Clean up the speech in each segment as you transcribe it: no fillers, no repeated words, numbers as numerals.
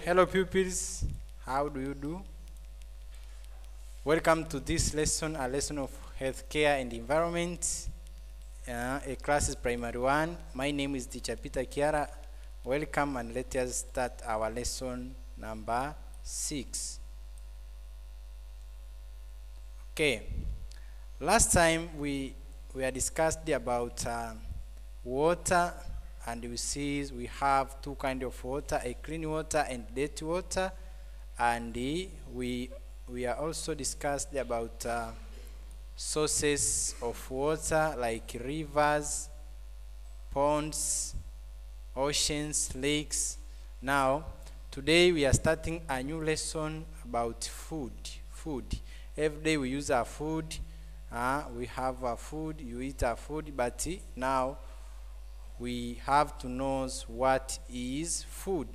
Hello pupils, how do you do? Welcome to this lesson, a lesson of healthcare and environment. A class is primary 1. My name is teacher Peter Kiara. Welcome and let us start our lesson number 6. Okay, last time we had discussed about water, and we see we have two kinds of water, a clean water and dirty water, and we are also discussed about sources of water like rivers, ponds, oceans, lakes. Now today we are starting a new lesson about food. Every day we use our food. We have our food, you eat our food, but now we have to know what is food.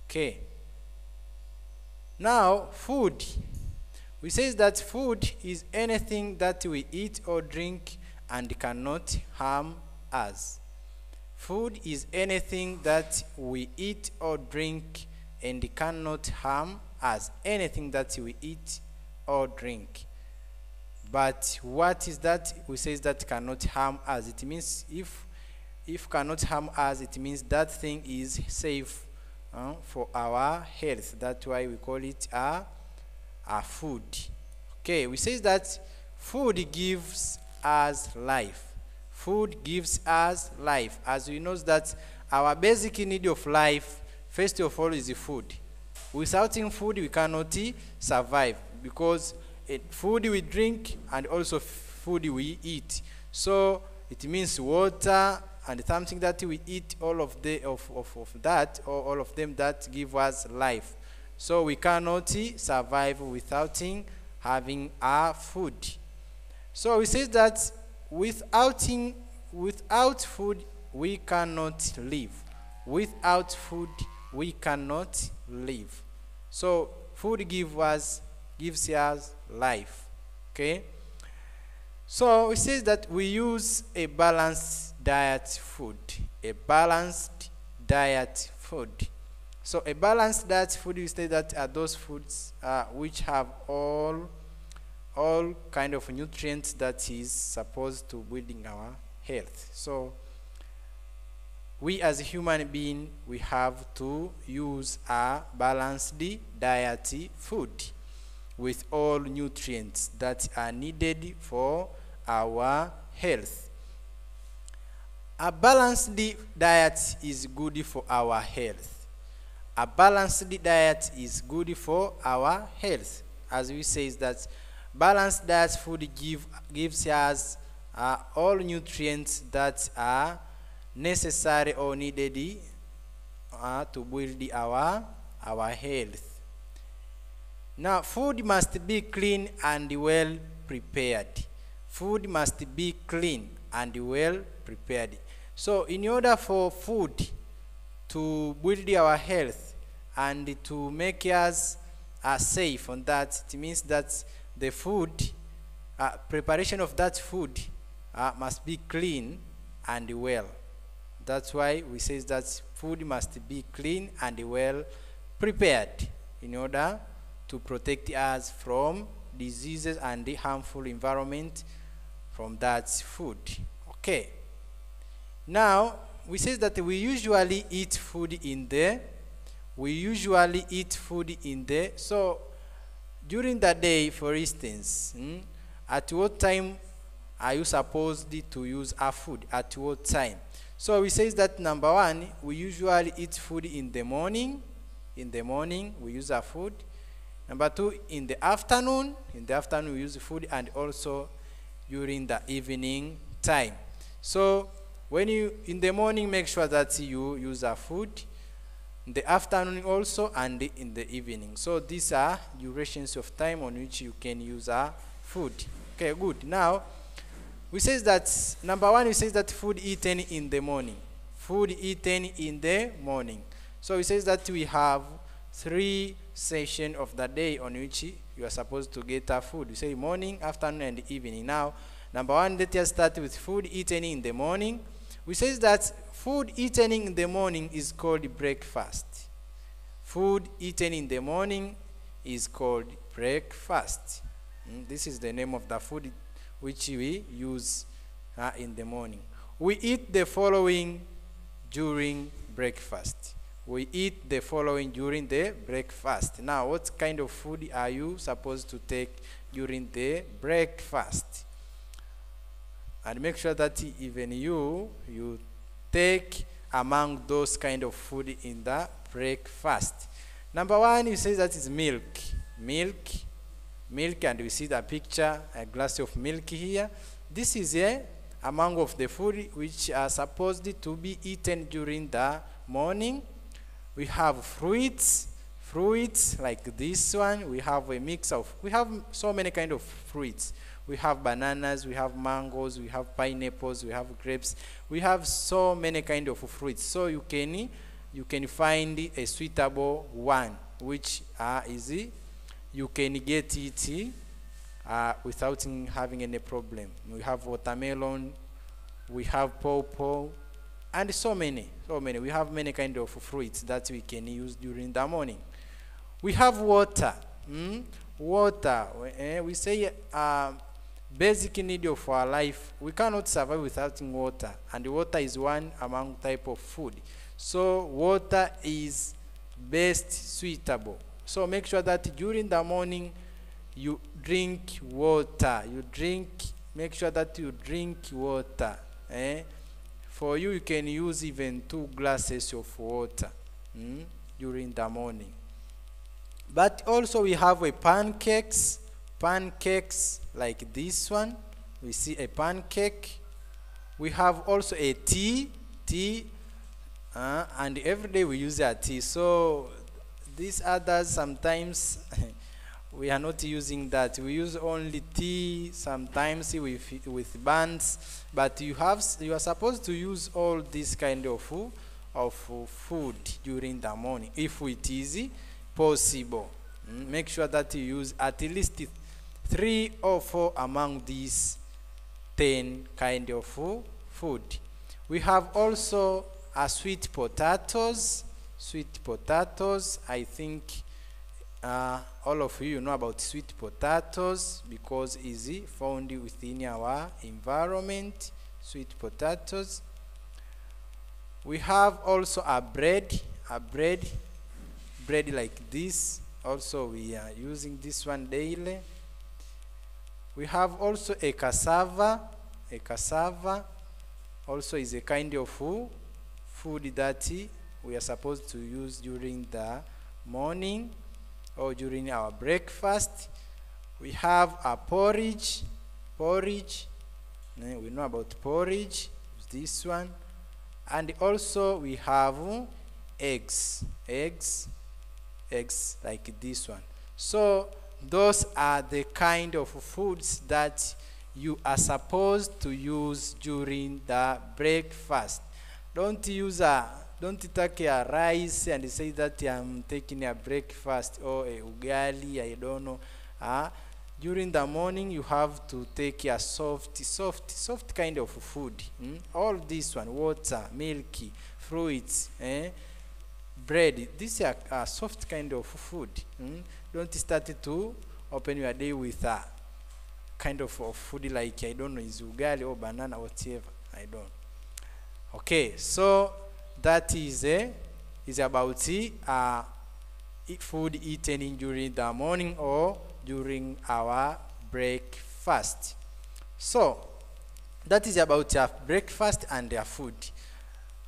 Okay, now food, we say that food is anything that we eat or drink and cannot harm us. Food is anything that we eat or drink and cannot harm us. Anything that we eat or drink. But what is that? We say that cannot harm us. It means if cannot harm us, it means that thing is safe for our health. That's why we call it a food. Okay, we say that food gives us life. Food gives us life. As we know that our basic need of life, first of all, is food. Without food, we cannot survive, because food we drink and also food we eat. So it means water and something that we eat, all of that, or all of them that give us life. So we cannot survive without having our food. So we say that without food we cannot live. Without food we cannot live. So food gives us life. Okay, so it says that we use a balanced diet food. A balanced diet food. So a balanced diet food, you say that are those foods which have all kind of nutrients that is supposed to building our health. So we as a human being, we have to use a balanced diet food with all nutrients that are needed for our health. A balanced diet is good for our health. A balanced diet is good for our health. As we say, that balanced diet food gives us all nutrients that are necessary or needed to build our health. Now, food must be clean and well prepared. Food must be clean and well prepared. So in order for food to build our health and to make us safe on that, it means that the food, preparation of that food must be clean and well. That's why we say that food must be clean and well prepared in order to protect us from diseases and the harmful environment from that food. Okay, now we say that we usually eat food in the so during the day, for instance, at what time are you supposed to use our food? At what time? So we say that number 1, we usually eat food in the morning. In the morning we use our food. Number 2, in the afternoon. In the afternoon we use food, and also during the evening time. So when you in the morning, make sure that you use our food. In the afternoon also, and in the evening. So these are durations of time on which you can use our food. Okay, good. Now we say that number 1, we say that food eaten in the morning. Food eaten in the morning. So we say that we have 3 sessions of the day on which you are supposed to get our food. We say morning, afternoon, and evening. Now, number 1, let us start with food eaten in the morning. We say that food eaten in the morning is called breakfast. Food eaten in the morning is called breakfast. This is the name of the food which we use in the morning. We eat the following during breakfast. We eat the following during the breakfast. Now, what kind of food are you supposed to take during the breakfast? And make sure that even you take among those kind of food in the breakfast. Number one, you say that is milk. Milk, and we see the picture, a glass of milk here. This is among of the food which are supposed to be eaten during the morning. We have fruits like this one. We have a mix of, we have so many kind of fruits. We have bananas, we have mangoes, we have pineapples, we have grapes. We have so many kind of fruits. So you can find a suitable one, which is you can get it without having any problem. We have watermelon, we have pawpaw, and so many. We have many kind of fruits that we can use during the morning. We have water. Water. We say basic need of our life. We cannot survive without water, and water is one among type of food. So water is best suitable. So make sure that during the morning you drink water. Make sure that you drink water. For you can use even 2 glasses of water during the morning. But also we have a pancakes like this one. We see a pancake. We have also a tea, and every day we use a tea. So these others sometimes we are not using that. We use only tea, sometimes with buns. But you are supposed to use all this kind of food during the morning if it is possible. Make sure that you use at least 3 or 4 among these 10 kind of food. We have also sweet potatoes. I think all of you know about sweet potatoes because it's found within our environment. Sweet potatoes. We have also a bread like this. Also we are using this one daily. We have also a cassava. Also is a kind of food that we are supposed to use during the morning or during our breakfast. We have a porridge. We know about porridge, this one. And also we have eggs like this one. So those are the kind of foods that you are supposed to use during the breakfast. Don't take a rice and say that I'm taking a breakfast or a ugali, I don't know. During the morning you have to take a soft kind of food. All this one, water, milky, fruits, bread. This is a soft kind of food. Don't start to open your day with a kind of food like, I don't know, is ugali or banana, whatever. I don't. Okay, so that is about food eaten during the morning or during our breakfast. So that is about breakfast and food.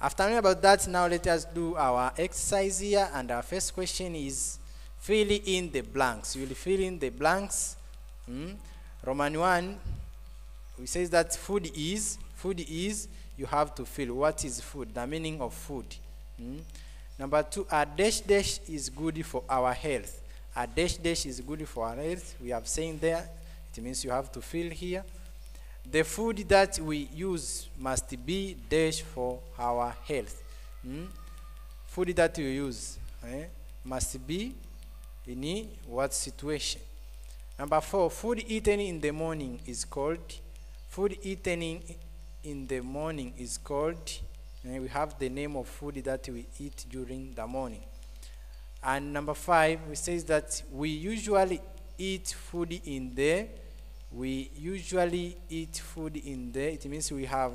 After knowing about that, now let us do our exercise here, and our first question is fill in the blanks. You will fill in the blanks. Roman 1, we says that food is, you have to fill what is food, the meaning of food. Number 2, a dash is good for our health. A dash is good for our health. We have saying there, it means you have to fill here. The food that we use must be dash for our health. Food that we use must be in what situation? Number 4, food eaten in the morning is called. Food eaten in the morning is called. We have the name of food that we eat during the morning. And number 5, we says that we usually eat food in the. We usually eat food in the. It means we have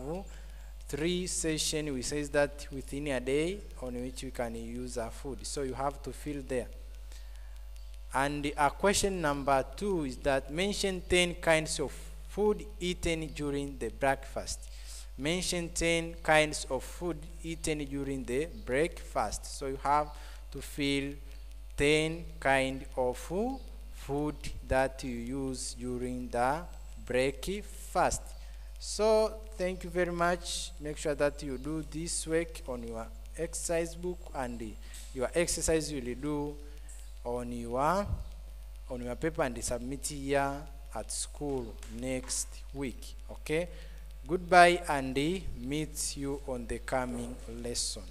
3 sessions. We says that within a day on which we can use our food. So you have to fill there. And question number 2 is that mention 10 kinds of food eaten during the breakfast. Mention 10 kinds of food eaten during the breakfast. So you have to fill 10 kind of food that you use during the breakfast. So thank you very much. Make sure that you do this work on your exercise book, and your exercise you will do on your paper and submit here at school next week. Okay, goodbye, and meet you on the coming lesson.